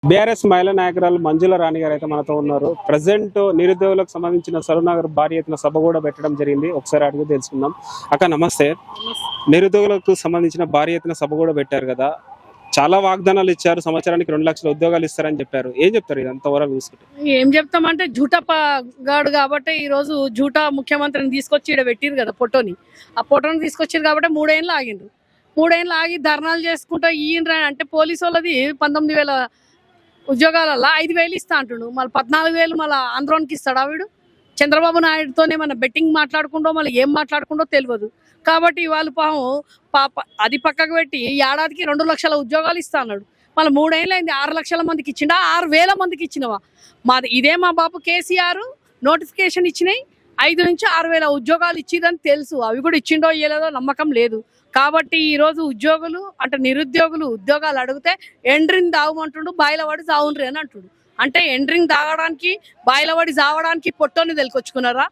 BRS మహిళా నాయకురాలు మంజుల రాణి గారు అయితే మనతో ఉన్నారు. ప్రజెంట్ నిరుద్యోగులకు సంబంధించిన సరునగర్ భారీ ఎత్తున సభ కూడా పెట్టడం జరిగింది. ఒకసారి అడిగి తెలుసుకుందాం. అక్క నమస్తే. నిరుద్యోగులకు సంబంధించిన భారీ ఎత్తున సభ కూడా పెట్టారు కదా, చాలా వాగ్దానాలు ఇచ్చారు. సంవత్సరానికి 2 లక్షల ఉద్యోగాలు ఇస్తారని చెప్పారు. ఏం చెప్తారు ఇదంతా వరకు చూసుకుంటే? ఏం చెప్తామంటే గాడు కాబట్టి ఈ రోజు జూటా ముఖ్యమంత్రిని తీసుకొచ్చి ఇక్కడ పెట్టిరు కదా ఫోటోని. ఆ ఫోటోని తీసుకొచ్చారు కాబట్టి 3 ఏళ్ళు ఆగిండ్రు. 3 ఏళ్ళు ఆగి ధర్నాలు చేసుకుంటా ఈయన అంటే పోలీసు వాళ్ళది 19,000 ఉద్యోగాలలో 5,000 ఇస్తా అంటుండు. మళ్ళీ 14,000 మళ్ళీ ఆంధ్రోనికి ఇస్తాడా వీడు? చంద్రబాబు నాయుడుతోనే మన బెట్టింగ్ మాట్లాడుకుంటో మళ్ళీ ఏం మాట్లాడుకుంటో తెలియదు. కాబట్టి వాళ్ళు పాప అది పక్కకు పెట్టి ఏడాదికి 2 లక్షల ఉద్యోగాలు ఇస్తా అన్నాడు. మళ్ళీ 3 ఏళ్ళు అయింది, 6 లక్షల మందికి ఇచ్చిండా? 6,000 మందికి ఇచ్చినవా? ఇదే మా బాబు కేసీఆర్ నోటిఫికేషన్ ఇచ్చినాయి. 5 నుంచి 6,000 ఉద్యోగాలు ఇచ్చిదని తెలుసు. అవి కూడా ఇచ్చిండో ఇయ్యలేదో నమ్మకం లేదు. కాబట్టి ఈ రోజు ఉద్యోగులు అంటే నిరుద్యోగులు ఉద్యోగాలు అడిగితే ఎండ్రిని దావమంటుండు, బాయిలవాడి చావుండ్రి అని అంటుడు. అంటే ఎండ్రిని తాగడానికి బాయిలవాడి చావడానికి పొట్టోని తెలికొచ్చుకున్నారా?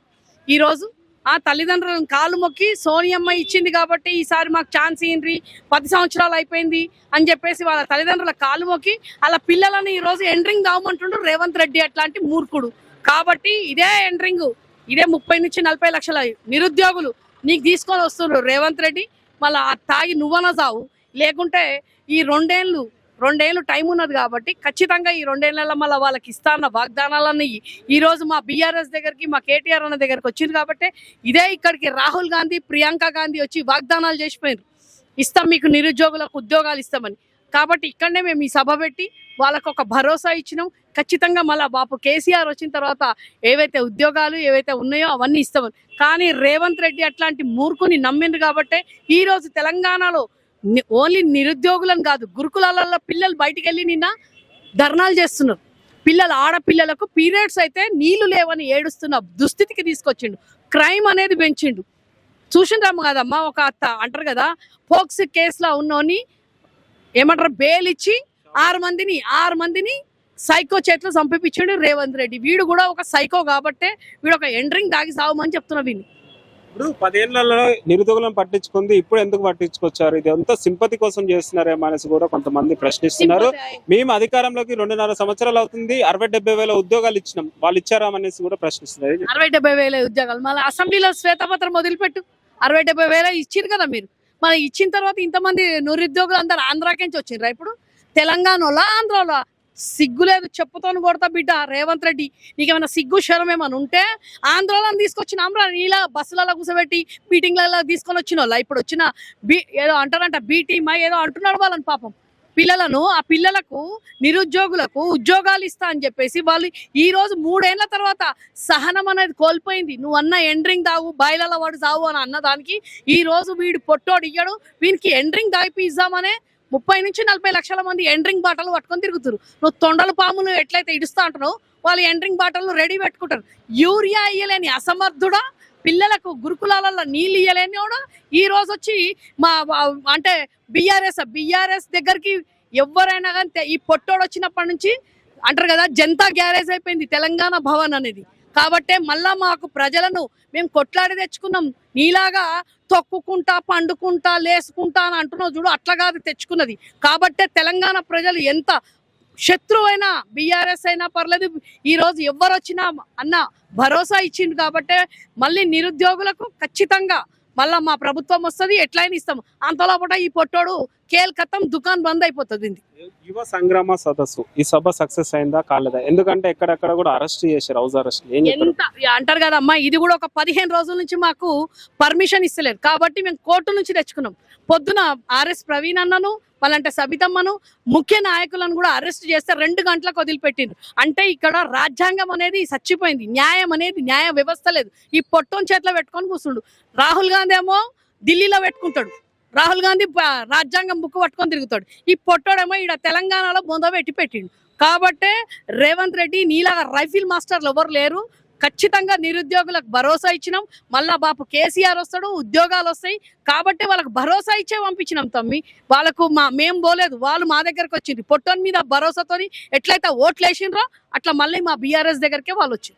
ఈరోజు ఆ తల్లిదండ్రులను కాలు మొక్కి సోనియమ్మ ఇచ్చింది కాబట్టి ఈసారి మాకు ఛాన్స్ ఇయ్యండి, 10 సంవత్సరాలు అయిపోయింది అని చెప్పేసి వాళ్ళ తల్లిదండ్రుల కాలు మొక్కి అలా పిల్లలని ఈరోజు ఎండ్రింగ్ దావమంటుండు రేవంత్ రెడ్డి అట్లాంటి మూర్ఖుడు. కాబట్టి ఇదే ఎండ్రింగ్, ఇదే 30 నుంచి 40 లక్షల నిరుద్యోగులు నీకు తీసుకొని వస్తున్నారు రేవంత్ రెడ్డి. మళ్ళీ తాగి నువ్వన చావు, లేకుంటే ఈ రెండేళ్ళు టైం ఉన్నది కాబట్టి ఖచ్చితంగా ఈ 2 ఏళ్ళ మళ్ళీ వాళ్ళకి ఇస్తా అన్న వాగ్దానాలన్నీ ఈరోజు మా బీఆర్ఎస్ దగ్గరికి, మా కేటీఆర్ అన్న దగ్గరికి వచ్చింది కాబట్టి ఇదే ఇక్కడికి రాహుల్ గాంధీ, ప్రియాంక గాంధీ వచ్చి వాగ్దానాలు చేసిపోయారు, ఇస్తాం మీకు నిరుద్యోగులకు ఉద్యోగాలు ఇస్తామని. కాబట్టి ఇక్కడనే మేము ఈ సభ పెట్టి వాళ్ళకు ఒక భరోసా ఇచ్చినాం. ఖచ్చితంగా మళ్ళీ బాపు కేసీఆర్ వచ్చిన తర్వాత ఏవైతే ఉద్యోగాలు ఏవైతే ఉన్నాయో అవన్నీ ఇస్తామని. కానీ రేవంత్ రెడ్డి అట్లాంటి మూర్ఖుని నమ్మిండ్రు కాబట్టి ఈరోజు తెలంగాణలో ఓన్లీ నిరుద్యోగులను కాదు, గురుకులాలలో పిల్లలు బయటికి వెళ్ళి నిన్న ధర్నాలు చేస్తున్నారు. ఆడపిల్లలకు పీరియడ్స్ అయితే నీళ్లు లేవని ఏడుస్తున్న దుస్థితికి తీసుకొచ్చిండు. క్రైమ్ అనేది పెంచిండు. చూసిండ్రమ్మ కదమ్మా, ఒక అంటారు కదా పోక్స్ కేసులో ఉన్నోని ఏమంటారు బెయిల్ ఇచ్చి 6 మందిని సైకో చేతిలో చంపించిండు రేవంత్ రెడ్డి. వీడు కూడా ఒక సైకో కాబట్టే వీడు ఒక ఎండ్రింగ్ దాగి సావమని చెప్తున్నా. వీని ఇప్పుడు 10 ఏళ్లలో నిరుద్యోగులను పట్టించుకుంది, ఇప్పుడు ఎందుకు పట్టించుకొచ్చారు? ఇది అంతా సింపతి కోసం చేస్తున్నారేమో అనేసి కూడా కొంతమంది ప్రశ్నిస్తున్నారు. మేము అధికారంలోకి 2.5 సంవత్సరాలు అవుతుంది, 60-70 వేల ఉద్యోగాలు ఇచ్చినాం, వాళ్ళు ఇచ్చారా అనేసి కూడా ప్రశ్నిస్తున్నారు. 60-70 వేల ఉద్యోగాలు మళ్ళీ అసెంబ్లీలో శ్వేతపత్రం వదిలిపెట్టు, 60-70 వేల ఇచ్చిండ్రు కదా మీరు. మరి ఇచ్చిన తర్వాత ఇంతమంది నిరుద్యోగులు అందరు ఆంధ్రాకించి వచ్చిండ్రా? ఇప్పుడు తెలంగాణలో ఆంధ్రాలో సిగ్గులేదు, చెప్పుతోని కొడతా బిడ్డ రేవంత్ రెడ్డి. నీకేమైనా సిగ్గు శరం ఏమైనా ఉంటే ఆంధ్రాలో తీసుకొచ్చిన నీలా బస్సులలో కూర్చోబెట్టి మీటింగ్లలో తీసుకొని వచ్చిన వాళ్ళ ఇప్పుడు వచ్చిన ఏదో అంటారంట బీటీమా ఏదో అంటున్నాడు వాళ్ళని పాపం పిల్లలను. ఆ పిల్లలకు నిరుద్యోగులకు ఉద్యోగాలు ఇస్తా అని చెప్పేసి వాళ్ళు ఈ రోజు 3 ఏళ్ల తర్వాత సహనం అనేది కోల్పోయింది. నువ్వు అన్న ఎండ్రింగ్ దావు బాయిల వాడు సావు అని అన్నదానికి ఈ రోజు వీడు పొట్టోడు ఇయ్యడు. వీనికి ఎండ్రింగ్ దాయిపి ఇద్దామనే 30 నుంచి 40 లక్షల మంది ఎండ్రింగ్ బాటలు పట్టుకొని తిరుగుతారు. నువ్వు తొండల పామును ఎట్లయితే ఇడుస్తా అంటున్నావు వాళ్ళు ఎండ్రింగ్ బాటలు రెడీ పెట్టుకుంటారు. యూరియా ఇయ్యలేని అసమర్థుడా, పిల్లలకు గురుకులాలలో నీళ్ళు ఇయ్యలేని కూడా ఈ రోజు వచ్చి మా అంటే బీఆర్ఎస్ దగ్గరికి ఎవరైనా కానీ ఈ పొట్టోడు వచ్చినప్పటి నుంచి అంటారు కదా జనతా గ్యారేజ్ అయిపోయింది తెలంగాణ భవన్ అనేది. కాబట్టే మళ్ళా మాకు ప్రజలను మేము కొట్లాడి తెచ్చుకున్నాం. నీలాగా తొక్కుకుంటా పండుకుంటా లేసుకుంటా అని అంటున్నావు చూడు, అట్లా కాదు తెచ్చుకున్నది. కాబట్టే తెలంగాణ ప్రజలు ఎంత శత్రువైనా బీఆర్ఎస్ అయినా పర్లేదు ఈ రోజు ఎవరు వచ్చినా అన్న భరోసా ఇచ్చింది. కాబట్టే మళ్ళీ నిరుద్యోగులకు ఖచ్చితంగా మళ్ళా మా ప్రభుత్వం వస్తుంది, ఎట్లయినా ఇస్తాము. అంతలోపట ఈ పొట్టోడు కేల్కత్తం దుకాణం బంద్ అయిపోతుంది. యువ సంగ్రామ సదస్సు ఈ సభ సక్సెస్ అయిందా కాలేదా? ఎందుకంటే ఎక్కడెక్కడ కూడా అరెస్ట్ చేశారు, హౌస్ అరెస్ట్. ఎంత అంటారు కదమ్మా, ఇది కూడా ఒక 15 రోజుల నుంచి మాకు పర్మిషన్ ఇస్తలేదు కాబట్టి మేము కోర్టు నుంచి తెచ్చుకున్నాం. పొద్దున ఆర్ఎస్ ప్రవీణ్ అన్నను వాళ్ళంటే సబితమ్మను ముఖ్య నాయకులను కూడా అరెస్ట్ చేస్తే 2 గంటలకు వదిలిపెట్టిండ్రు. అంటే ఇక్కడ రాజ్యాంగం అనేది చచ్చిపోయింది, న్యాయం అనేది న్యాయ వ్యవస్థ లేదు. ఈ పొట్టోని చేతిలో పెట్టుకొని కూర్చుండు. రాహుల్ గాంధీ ఏమో ఢిల్లీలో పెట్టుకుంటాడు, రాహుల్ గాంధీ రాజ్యాంగం బుక్ పట్టుకొని తిరుగుతాడు. ఈ పొట్టోడేమో ఇక్కడ తెలంగాణలో బొంద పెట్టిండు. కాబట్టే రేవంత్ రెడ్డి నీలాగా రైఫిల్ మాస్టర్లు ఎవరు లేరు. ఖచ్చితంగా నిరుద్యోగులకు భరోసా ఇచ్చినాం. మళ్ళా బాపు కేసీఆర్ వస్తాడు, ఉద్యోగాలు వస్తాయి. కాబట్టి వాళ్ళకు భరోసా ఇచ్చే పంపించినాం తమ్మి. వాళ్ళకు మేము పోలేదు, వాళ్ళు మా దగ్గరకు వచ్చింది. పొట్టోని మీద భరోసాతో ఎట్లయితే ఓట్లు వేసిండ్రో అట్లా మళ్ళీ మా బీఆర్ఎస్ దగ్గరకే వాళ్ళు వచ్చింది.